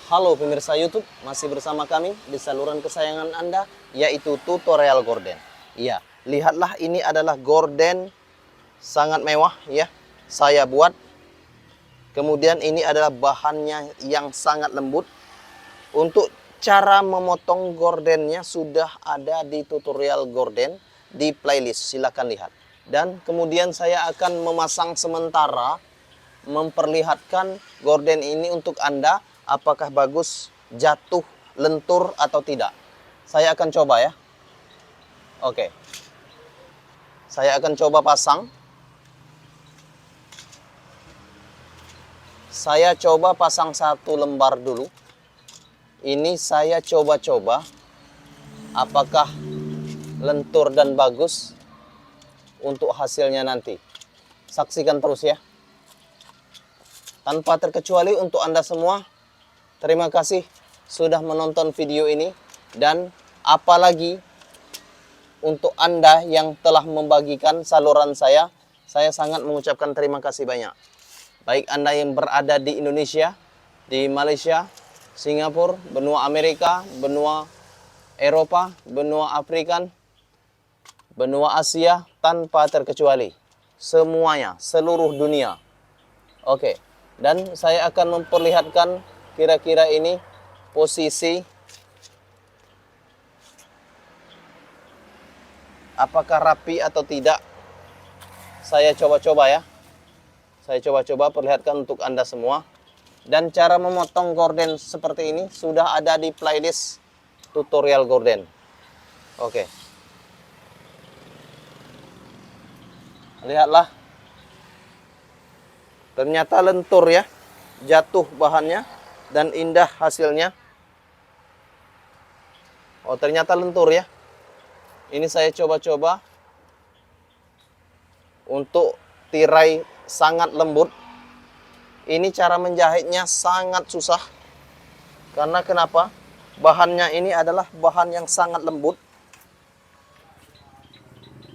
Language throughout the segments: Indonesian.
Halo pemirsa YouTube, masih bersama kami di saluran kesayangan Anda, yaitu tutorial gorden. Ya, lihatlah ini adalah gorden sangat mewah ya. Saya buat. Kemudian ini adalah bahannya yang sangat lembut. Untuk cara memotong gordennya sudah ada di tutorial gorden di playlist, silakan lihat. Dan kemudian saya akan memasang sementara, memperlihatkan gorden ini untuk Anda, apakah bagus, jatuh, lentur atau tidak. Saya akan coba ya. Oke. Saya akan coba pasang. Saya coba pasang satu lembar dulu. Ini saya coba-coba apakah lentur dan bagus untuk hasilnya nanti. Saksikan terus ya. Tanpa terkecuali untuk Anda semua, terima kasih sudah menonton video ini. Dan apalagi untuk Anda yang telah membagikan saluran saya sangat mengucapkan terima kasih banyak. Baik Anda yang berada di Indonesia, di Malaysia, Singapura, benua Amerika, benua Eropa, benua Afrika, benua Asia, tanpa terkecuali. Semuanya, seluruh dunia. Oke. Dan saya akan memperlihatkan kira-kira ini posisi apakah rapi atau tidak. Saya coba-coba ya. Saya coba-coba perlihatkan untuk Anda semua. Dan cara memotong gorden seperti ini sudah ada di playlist tutorial gorden. Oke. Lihatlah. Ternyata lentur ya, jatuh bahannya dan indah hasilnya. Oh, ternyata lentur ya. Ini saya coba-coba untuk tirai sangat lembut. Ini cara menjahitnya sangat susah. Karena kenapa? Bahannya ini adalah bahan yang sangat lembut.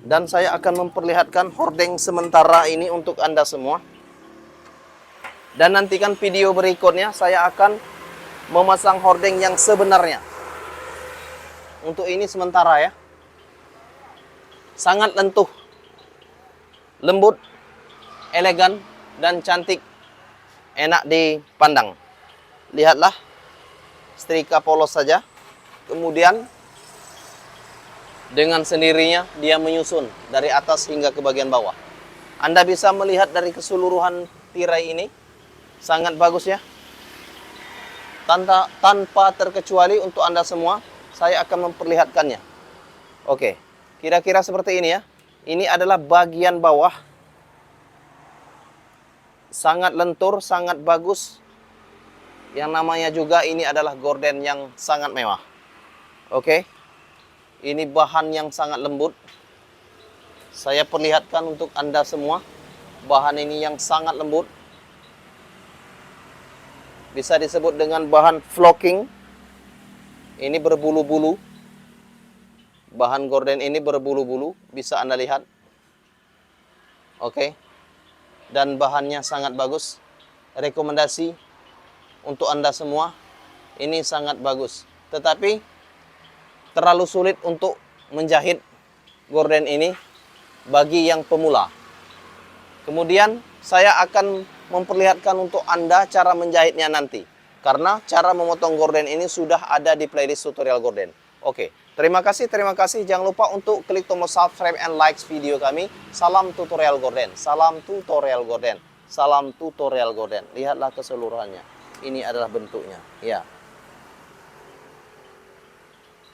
Dan saya akan memperlihatkan hordeng sementara ini untuk Anda semua. Dan nantikan video berikutnya saya akan memasang hordeng yang sebenarnya. Untuk ini sementara ya. Sangat lentuh, lembut, elegan, dan cantik. Enak dipandang. Lihatlah, setrika polos saja. Kemudian dengan sendirinya dia menyusun dari atas hingga ke bagian bawah. Anda bisa melihat dari keseluruhan tirai ini. Sangat bagus ya. Tanpa terkecuali untuk Anda semua, saya akan memperlihatkannya. Oke, kira-kira seperti ini ya. Ini adalah bagian bawah. Sangat lentur, sangat bagus. Yang namanya juga ini adalah gorden yang sangat mewah. Oke, ini bahan yang sangat lembut. Saya perlihatkan untuk Anda semua. Bahan ini yang sangat lembut. Bisa disebut dengan bahan flocking. Ini berbulu-bulu. Bahan gorden ini berbulu-bulu. Bisa Anda lihat. Oke. Dan bahannya sangat bagus. Rekomendasi untuk Anda semua. Ini sangat bagus. Tetapi terlalu sulit untuk menjahit gorden ini bagi yang pemula. Kemudian saya akan memperlihatkan untuk Anda cara menjahitnya nanti. Karena cara memotong gorden ini sudah ada di playlist tutorial gorden. Oke, terima kasih. Jangan lupa untuk klik tombol subscribe and like video kami. Salam tutorial gorden. Salam tutorial gorden. Salam tutorial gorden. Lihatlah keseluruhannya. Ini adalah bentuknya. Ya.